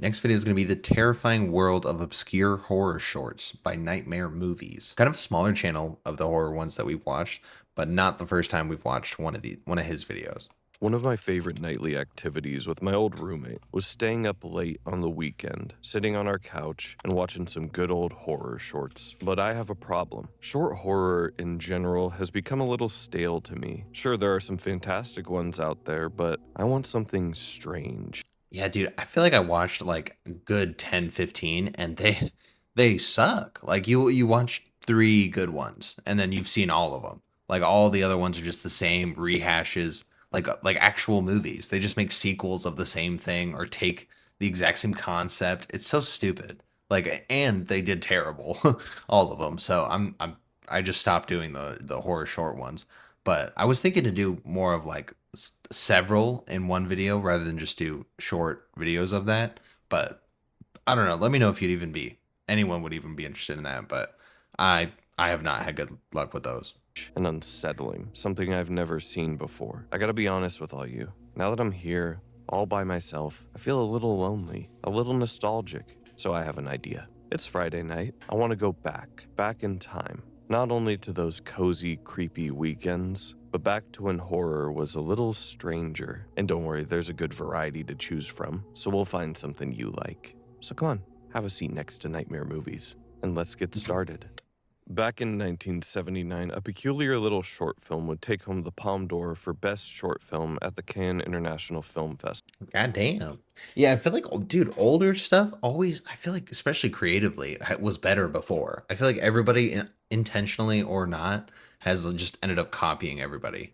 next video is going to be the terrifying world of obscure horror shorts by Nightmare Movies. Kind of a smaller channel of the horror ones that we've watched, but not the first time we've watched one of his videos. One of my favorite nightly activities with my old roommate was staying up late on the weekend, sitting on our couch and watching some good old horror shorts. But I have a problem. Short horror in general has become a little stale to me. Sure, there are some fantastic ones out there, but I want something strange. Yeah, dude, I feel like I watched like a good 10, 15 and they suck. Like you watched 3 good ones and then you've seen all of them. Like all the other ones are just the same rehashes. Like actual movies. They just make sequels of the same thing or take the exact same concept. It's so stupid. Like, and they did terrible, all of them. So I just stopped doing the horror short ones. But I was thinking to do more of like several in one video rather than just do short videos of that. But I don't know. Let me know if anyone would even be interested in that. But I have not had good luck with those. And unsettling, something I've never seen before. I gotta be honest with all you. Now that I'm here, all by myself, I feel a little lonely, a little nostalgic. So I have an idea. It's Friday night. I want to go back in time. Not only to those cozy, creepy weekends, but back to when horror was a little stranger. And don't worry, there's a good variety to choose from, so we'll find something you like. So come on, have a seat next to Nightmare Movies, and let's get started. Back in 1979, a peculiar little short film would take home the Palme d'Or for Best Short Film at the Cannes International Film Festival. God damn. Yeah, I feel like, dude, older stuff always, I feel like, especially creatively, was better before. I feel like everybody, intentionally or not, has just ended up copying everybody.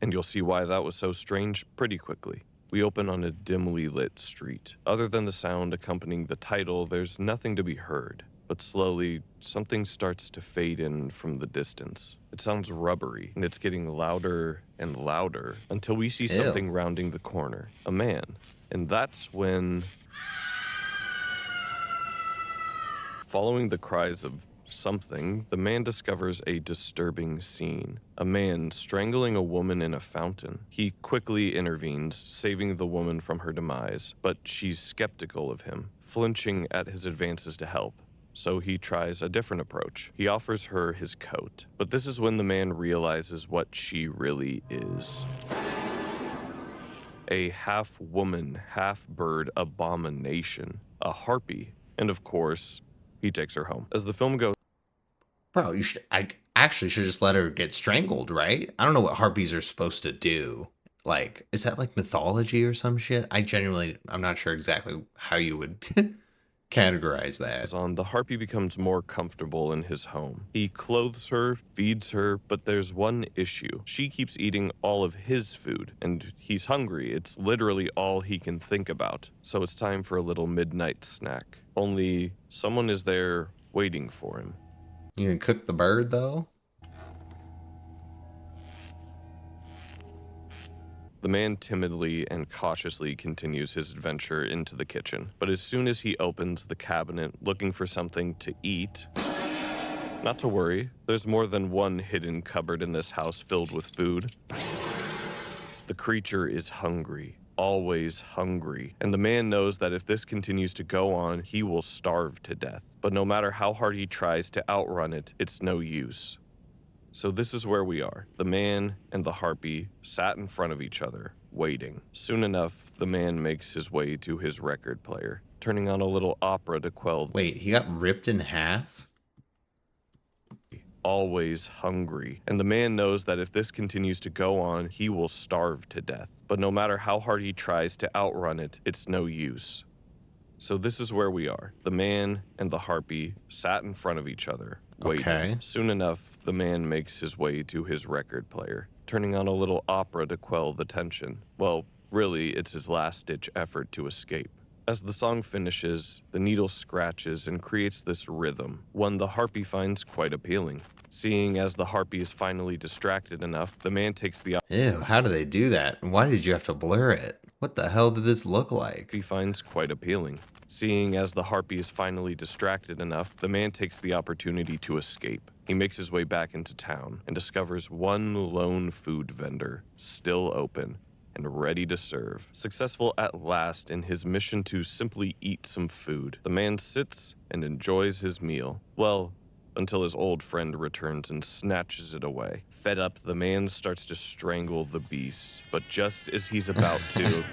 And you'll see why that was so strange pretty quickly. We open on a dimly lit street. Other than the sound accompanying the title, there's nothing to be heard. But slowly, something starts to fade in from the distance. It sounds rubbery, and it's getting louder and louder until we see something rounding the corner. A man. And that's when, following the cries of something, the man discovers a disturbing scene. A man strangling a woman in a fountain. He quickly intervenes, saving the woman from her demise, but she's skeptical of him, flinching at his advances to help. So he tries a different approach. He offers her his coat. But this is when the man realizes what she really is. A half-woman, half-bird abomination. A harpy. And of course, he takes her home. As the film goes... Bro, I actually should just let her get strangled, right? I don't know what harpies are supposed to do. Like, is that like mythology or some shit? I'm not sure exactly how you would... categorize that. The harpy becomes more comfortable in his home. He clothes her, feeds her, but there's one issue. She keeps eating all of his food, and he's hungry. It's literally all he can think about. So it's time for a little midnight snack. Only someone is there waiting for him. You gonna cook the bird, though? The man timidly and cautiously continues his adventure into the kitchen, but as soon as he opens the cabinet looking for something to eat, not to worry, there's more than one hidden cupboard in this house filled with food. The creature is hungry, always hungry, and the man knows that if this continues to go on, he will starve to death. But no matter how hard he tries to outrun it, it's no use. So this is where we are. The man and the harpy sat in front of each other, waiting. Soon enough, the man makes his way to his record player, turning on a little opera to quell... Wait, he got ripped in half? Always hungry. And the man knows that if this continues to go on, he will starve to death. But no matter how hard he tries to outrun it, it's no use. So this is where we are. The man and the harpy sat in front of each other, waiting. Okay. Soon enough, the man makes his way to his record player, turning on a little opera to quell the tension. Well, really, it's his last-ditch effort to escape. As the song finishes, the needle scratches and creates this rhythm, one the harpy finds quite appealing. Seeing as the harpy is finally distracted enough, the man takes the... Ew, how do they do that? And why did you have to blur it? What the hell did this look like? He finds quite appealing. Seeing as the harpy is finally distracted enough, the man takes the opportunity to escape. He makes his way back into town and discovers one lone food vendor, still open, and ready to serve. Successful at last in his mission to simply eat some food, the man sits and enjoys his meal. Well, until his old friend returns and snatches it away. Fed up, the man starts to strangle the beast, but just as he's about to...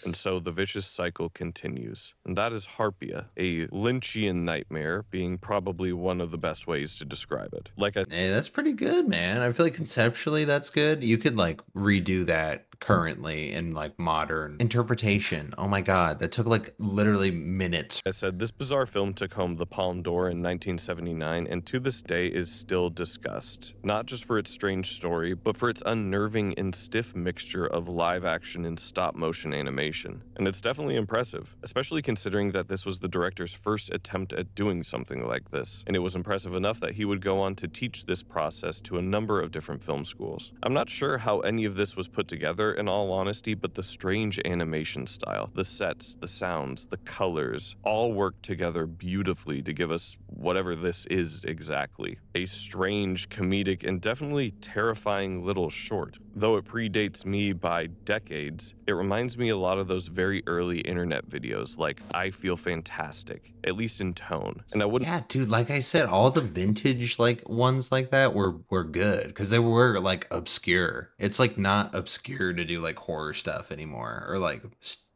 And so the vicious cycle continues. And that is Harpia, a Lynchian nightmare, being probably one of the best ways to describe it. Hey, that's pretty good, man. I feel like conceptually that's good. You could like redo that currently in like modern interpretation. Oh my God, that took like literally minutes. I said, this bizarre film took home the Palme d'Or in 1979 and to this day is still discussed. Not just for its strange story, but for its unnerving and stiff mixture of live action and stop motion animation. And it's definitely impressive, especially considering that this was the director's first attempt at doing something like this. And it was impressive enough that he would go on to teach this process to a number of different film schools. I'm not sure how any of this was put together in all honesty, but the strange animation style, the sets, the sounds, the colors, all work together beautifully to give us whatever this is exactly. A strange, comedic, and definitely terrifying little short. Though it predates me by decades, it reminds me a lot of those very early internet videos like I Feel Fantastic, at least in tone. And I wouldn't... Yeah, dude, like I said, all the vintage like ones like that were good because they were like obscure. It's like not obscure to do like horror stuff anymore or like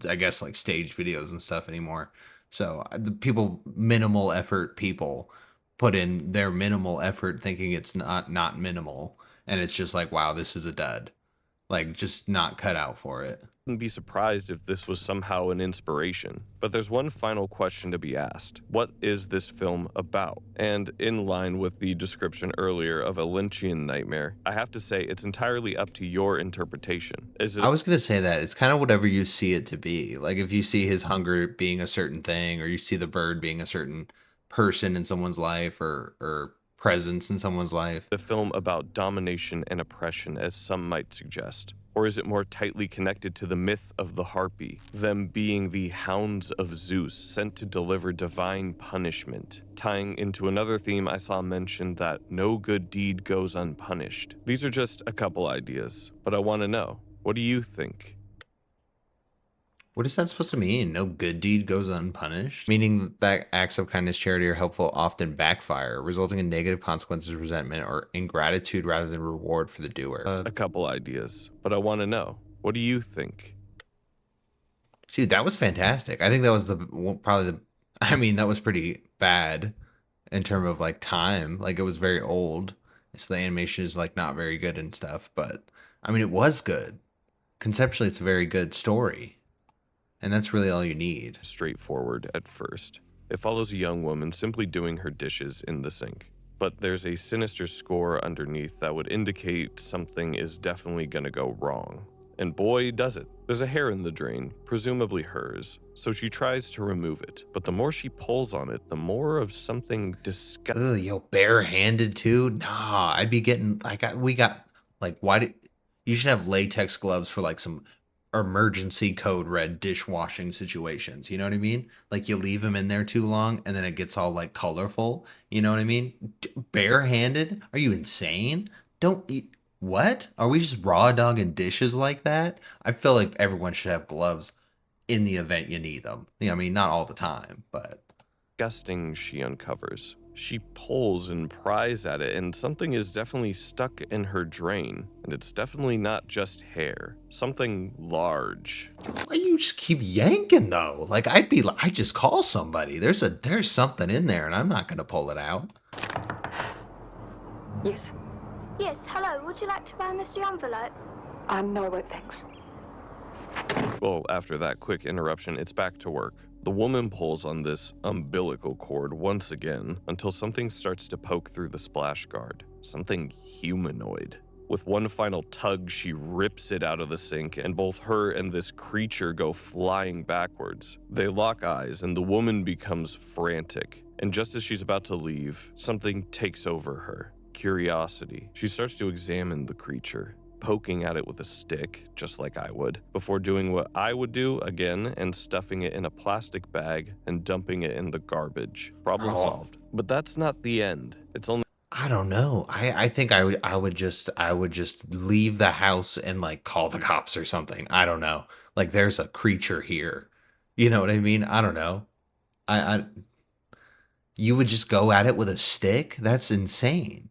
I guess like stage videos and stuff anymore. So the people, minimal effort people put in their minimal effort thinking it's not minimal, and it's just like, wow, this is a dud. Like just not cut out for it. Wouldn't be surprised if this was somehow an inspiration. But there's one final question to be asked. What is this film about? And in line with the description earlier of a Lynchian nightmare, I have to say it's entirely up to your interpretation. I was going to say that it's kind of whatever you see it to be. Like if you see his hunger being a certain thing, or you see the bird being a certain person in someone's life, or presence in someone's life. A film about domination and oppression, as some might suggest. Or is it more tightly connected to the myth of the Harpy, them being the hounds of Zeus sent to deliver divine punishment, tying into another theme I saw mentioned that no good deed goes unpunished. These are just a couple ideas, but I want to know, what do you think? What is that supposed to mean? No good deed goes unpunished? Meaning that acts of kindness, charity, or helpful often backfire, resulting in negative consequences, resentment, or ingratitude rather than reward for the doer. A couple ideas, but I want to know, what do you think? Dude, that was fantastic. I think that was that was pretty bad in terms of like time. Like it was very old. So the animation is like not very good and stuff, but I mean, it was good. Conceptually, it's a very good story. And that's really all you need. Straightforward at first. It follows a young woman simply doing her dishes in the sink. But there's a sinister score underneath that would indicate something is definitely gonna go wrong. And boy, does it. There's a hair in the drain, presumably hers, so she tries to remove it. But the more she pulls on it, the more of something disgusting. Ugh, yo, barehanded too? Nah, I'd be getting, you should have latex gloves for like some emergency code red dishwashing situations. You know what I mean? Like you leave them in there too long and then it gets all like colorful. You know what I mean? Barehanded? Are you insane? Don't eat. What? Are we just raw dogging dishes like that? I feel like everyone should have gloves in the event you need them. You know, I mean, not all the time, but. Disgusting she uncovers. She pulls and pries at it, and something is definitely stuck in her drain. And it's definitely not just hair. Something large. Why you just keep yanking though? Like I just call somebody. There's something in there, and I'm not gonna pull it out. Yes. Yes, hello. Would you like to buy a mystery envelope? No, wait, thanks. Well, after that quick interruption, it's back to work. The woman pulls on this umbilical cord once again until something starts to poke through the splash guard. Something humanoid. With one final tug, she rips it out of the sink, and both her and this creature go flying backwards. They lock eyes, and the woman becomes frantic. And just as she's about to leave, something takes over her. Curiosity. She starts to examine the creature, poking at it with a stick, just like I would, before doing what I would do again and stuffing it in a plastic bag and dumping it in the garbage. Problem solved. But that's not the end. It's only... I don't know. I think I would just leave the house and like call the cops or something. I don't know. Like there's a creature here. You know what I mean? I don't know. I you would just go at it with a stick? That's insane.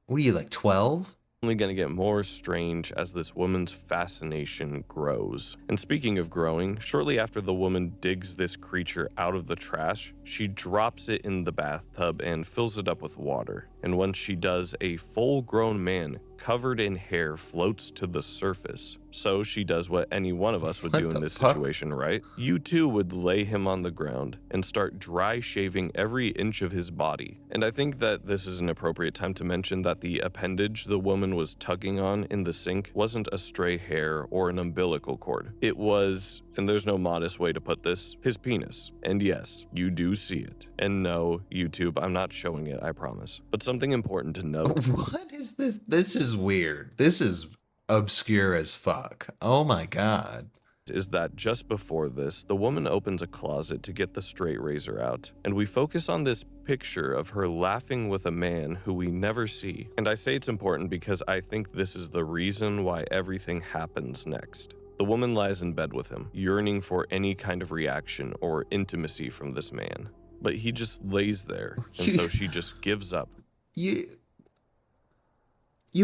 What are you like 12? Only going to get more strange as this woman's fascination grows. And speaking of growing, shortly after the woman digs this creature out of the trash, she drops it in the bathtub and fills it up with water. And once she does, a full-grown man covered in hair floats to the surface. So she does what any one of us would do in this situation, right? You too would lay him on the ground and start dry shaving every inch of his body. And I think that this is an appropriate time to mention that the appendage the woman was tugging on in the sink wasn't a stray hair or an umbilical cord. It was, and there's no modest way to put this, his penis. And yes, you do see it. And no, YouTube, I'm not showing it, I promise. But something important to note. What is this? This is weird. This is obscure as fuck. Oh my god. Is that just before this, the woman opens a closet to get the straight razor out, and we focus on this picture of her laughing with a man who we never see. And I say it's important because I think this is the reason why everything happens next. The woman lies in bed with him, yearning for any kind of reaction or intimacy from this man. But he just lays there, and so she just gives up. You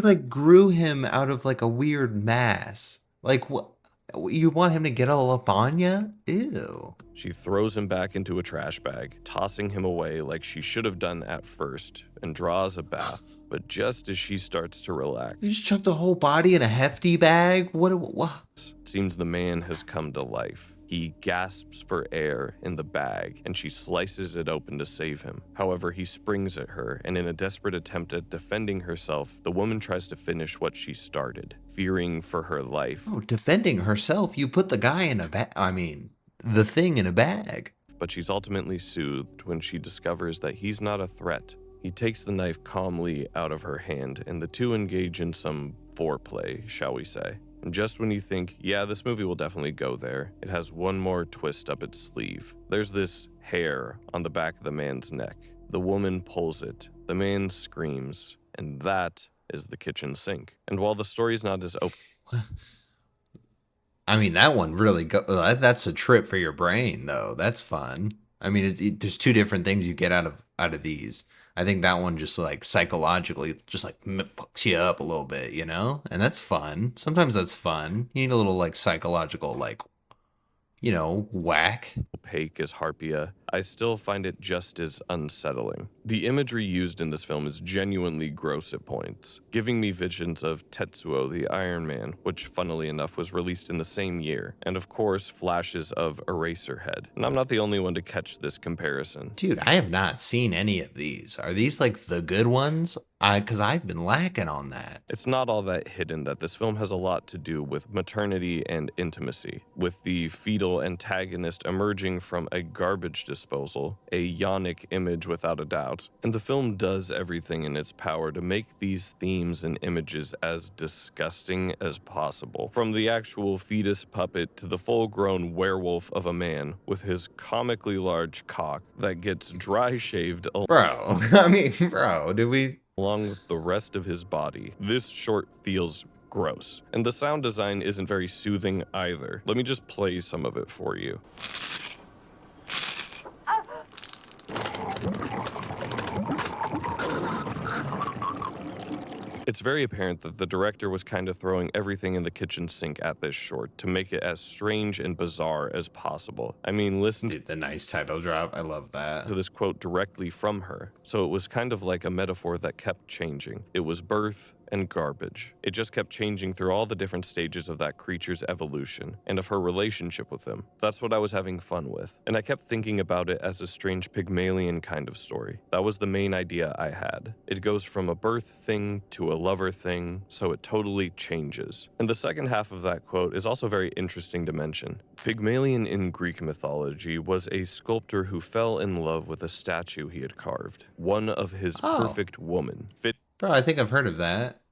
like grew him out of like a weird mass. Like what? You want him to get all up on you? Ew. She throws him back into a trash bag, tossing him away like she should have done at first, and draws a bath. But just as she starts to relax, You just chucked the whole body in a hefty bag? What? it seems the man has come to life. He gasps for air in the bag, and she slices it open to save him. However, he springs at her, and in a desperate attempt at defending herself, the woman tries to finish what she started, fearing for her life. Oh, defending herself. You put the guy in a bag. I mean, the thing in a bag. But she's ultimately soothed when she discovers that he's not a threat. He takes the knife calmly out of her hand, and the two engage in some foreplay, shall we say. And just when you think, yeah, this movie will definitely go there, it has one more twist up its sleeve. There's this hair on the back of the man's neck. The woman pulls it. The man screams. And that is the kitchen sink. And while the story's not as open... I mean, that one really that's a trip for your brain, though. That's fun. I mean, there's two different things you get out of these. I think that one just like psychologically just like fucks you up a little bit, you know? And that's fun. Sometimes that's fun. You need a little like psychological, like, you know, whack. Opaque as Harpia, I still find it just as unsettling. The imagery used in this film is genuinely gross at points, giving me visions of Tetsuo the Iron Man, which funnily enough was released in the same year, and of course flashes of Eraserhead. And I'm not the only one to catch this comparison. Dude, I have not seen any of these. Are these like the good ones? Because I've been lacking on that. It's not all that hidden that this film has a lot to do with maternity and intimacy, with the fetal antagonist emerging from a garbage disposal, a yonic image without a doubt. And the film does everything in its power to make these themes and images as disgusting as possible. From the actual fetus puppet to the full-grown werewolf of a man with his comically large cock that gets dry shaved Bro, I mean, bro, did we... along with the rest of his body. This short feels gross. And the sound design isn't very soothing either. Let me just play some of it for you. It's very apparent that the director was kind of throwing everything in the kitchen sink at this short to make it as strange and bizarre as possible. I mean, listen Dude, the nice title drop. I love that. to this quote directly from her. So it was kind of like a metaphor that kept changing. It was birth and garbage. It just kept changing through all the different stages of that creature's evolution and of her relationship with him. That's what I was having fun with. And I kept thinking about it as a strange Pygmalion kind of story. That was the main idea I had. It goes from a birth thing to a lover thing, so it totally changes. And the second half of that quote is also very interesting to mention. Pygmalion in Greek mythology was a sculptor who fell in love with a statue he had carved. One of his perfect woman. Bro, I think I've heard of that.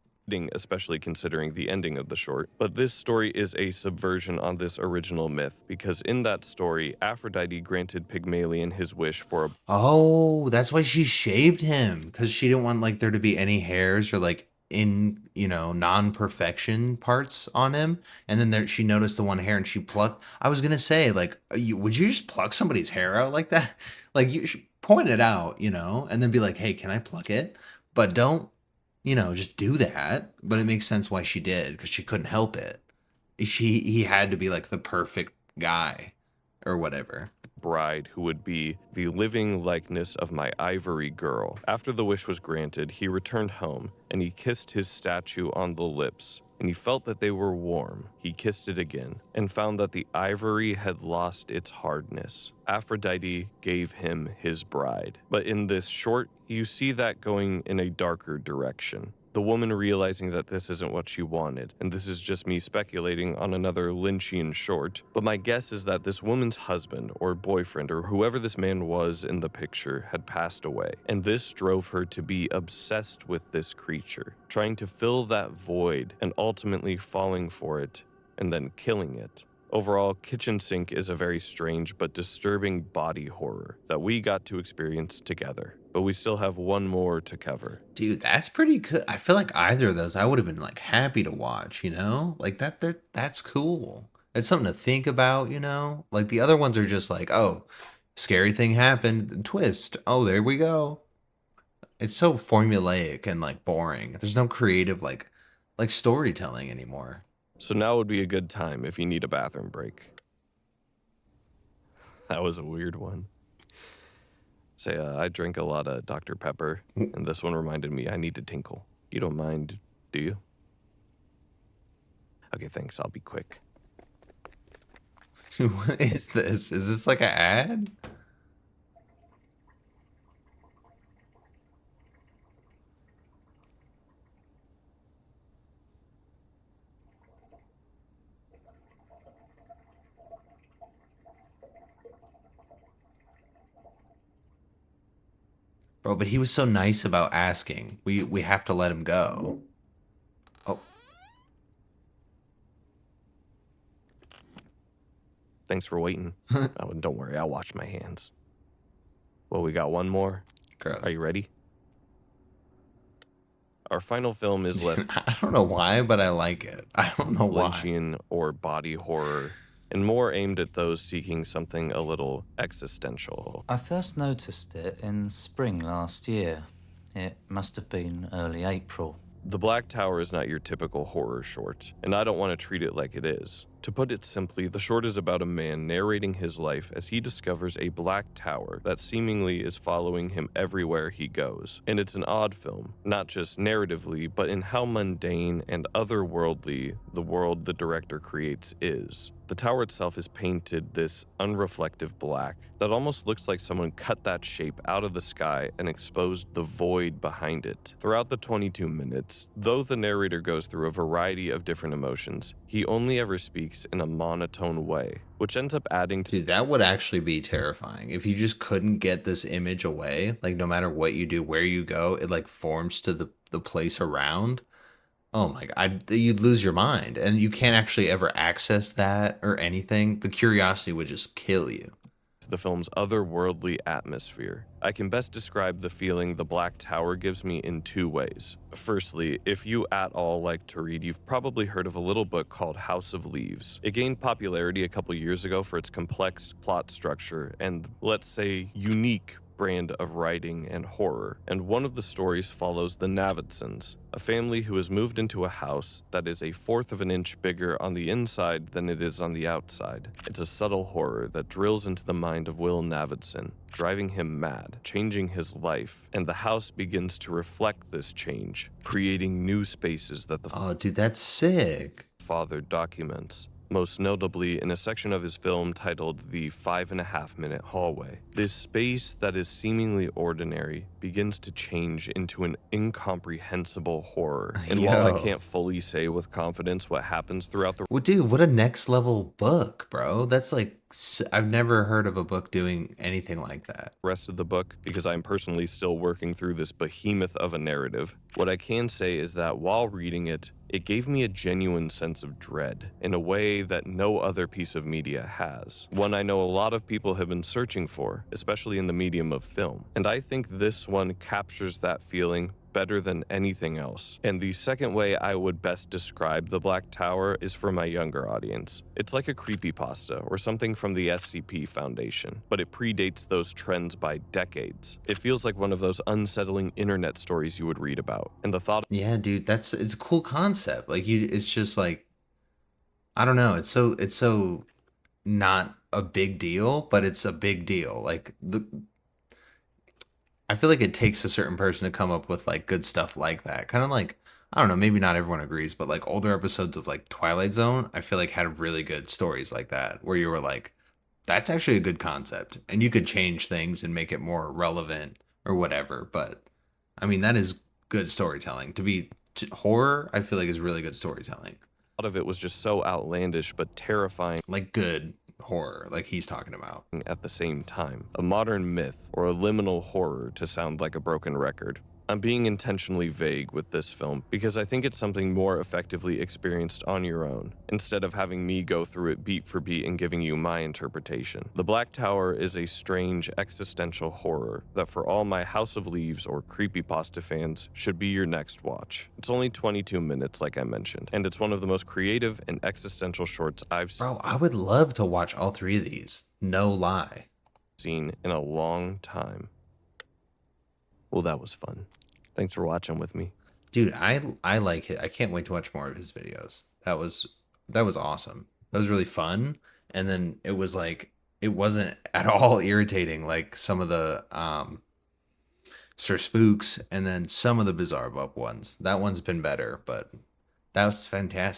especially considering the ending of the short. But this story is a subversion on this original myth, because in that story, Aphrodite granted Pygmalion his wish for a... Oh, that's why she shaved him, because she didn't want like there to be any hairs or like non-perfection parts on him. And then she noticed the one hair and she plucked. I was gonna say, like, would you just pluck somebody's hair out like that? Like, you should point it out, and then be like, hey, can I pluck it? But don't, just do that. But it makes sense why she did, because she couldn't help it. He had to be like the perfect guy or whatever. Bride who would be the living likeness of my ivory girl. After the wish was granted, he returned home and he kissed his statue on the lips, and he felt that they were warm. He kissed it again and found that the ivory had lost its hardness. Aphrodite gave him his bride. But in this short, you see that going in a darker direction. The woman realizing that this isn't what she wanted, and this is just me speculating on another Lynchian short, but my guess is that this woman's husband or boyfriend or whoever this man was in the picture had passed away, and this drove her to be obsessed with this creature, trying to fill that void and ultimately falling for it and then killing it. Overall, Kitchen Sink is a very strange but disturbing body horror that we got to experience together. But we still have one more to cover. Dude, that's pretty good. I feel like either of those I would have been like happy to watch, Like that's cool. It's something to think about, Like the other ones are just like, oh, scary thing happened, twist. Oh, there we go. It's so formulaic and like boring. There's no creative like storytelling anymore. So now would be a good time if you need a bathroom break. That was a weird one. Say, I drink a lot of Dr. Pepper, and this one reminded me I need to tinkle. You don't mind, do you? Okay, thanks. I'll be quick. What is this? Is this like an ad? Bro, but he was so nice about asking. We have to let him go. Oh. Thanks for waiting. Oh, don't worry, I'll wash my hands. Well, we got one more. Gross. Are you ready? Our final film is less... I don't know why, but I like it. I don't know why. Lynchian or body horror, and more aimed at those seeking something a little existential. I first noticed it in spring last year. It must have been early April. The Black Tower is not your typical horror short, and I don't want to treat it like it is. To put it simply, the short is about a man narrating his life as he discovers a black tower that seemingly is following him everywhere he goes. And it's an odd film, not just narratively, but in how mundane and otherworldly the world the director creates is. The tower itself is painted this unreflective black that almost looks like someone cut that shape out of the sky and exposed the void behind it. Throughout the 22 minutes, though the narrator goes through a variety of different emotions, he only ever speaks in a monotone way, which ends up adding to... Dude, that would actually be terrifying. If you just couldn't get this image away, like no matter what you do, where you go, it like forms to the place around. Oh my God, you'd lose your mind, and you can't actually ever access that or anything. The curiosity would just kill you. The film's otherworldly atmosphere. I can best describe the feeling the Black Tower gives me in two ways. Firstly, if you at all like to read, you've probably heard of a little book called House of Leaves. It gained popularity a couple years ago for its complex plot structure and, let's say, unique brand of writing and horror, and one of the stories follows the Navidsons, a family who has moved into a house that is 1/4 of an inch bigger on the inside than it is on the outside. It's a subtle horror that drills into the mind of Will Navidson, driving him mad, changing his life, and the house begins to reflect this change, creating new spaces that the Oh, dude, that's sick. father documents. most notably in a section of his film titled The 5.5-Minute Hallway. This space that is seemingly ordinary begins to change into an incomprehensible horror. And while I can't fully say with confidence what happens throughout the Well, dude, what a next level book, bro. That's like, I've never heard of a book doing anything like that. rest of the book, because I'm personally still working through this behemoth of a narrative, what I can say is that while reading it, it gave me a genuine sense of dread in a way that no other piece of media has. One I know a lot of people have been searching for, especially in the medium of film. And I think this one captures that feeling better than anything else. And the second way I would best describe The Black Tower is for my younger audience. It's like a creepypasta or something from the SCP Foundation, but it predates those trends by decades. It feels like one of those unsettling internet stories you would read about. And the thought Yeah, dude, it's a cool concept. Like it's just like, I don't know. It's so not a big deal, but it's a big deal. Like I feel like it takes a certain person to come up with like good stuff like that. Kind of like, I don't know, maybe not everyone agrees, but like older episodes of like Twilight Zone, I feel like had really good stories like that where you were like, that's actually a good concept and you could change things and make it more relevant or whatever. But I mean, that is good storytelling. Horror, I feel like is really good storytelling. of it was just so outlandish but terrifying Like good horror, like he's talking about. at the same time. A modern myth or a liminal horror, to sound like a broken record. I'm being intentionally vague with this film because I think it's something more effectively experienced on your own, instead of having me go through it beat for beat and giving you my interpretation. The Black Tower is a strange existential horror that for all my House of Leaves or creepypasta fans should be your next watch. It's only 22 minutes like I mentioned, and it's one of the most creative and existential shorts I've Bro, I would love to watch all three of these. No lie. seen in a long time. Well, that was fun. Thanks for watching with me. Dude, I like it. I can't wait to watch more of his videos. That was awesome. That was really fun. And then it was like, it wasn't at all irritating like some of the Sir Spooks and then some of the Bizarre Bub ones. That one's been better, but that was fantastic.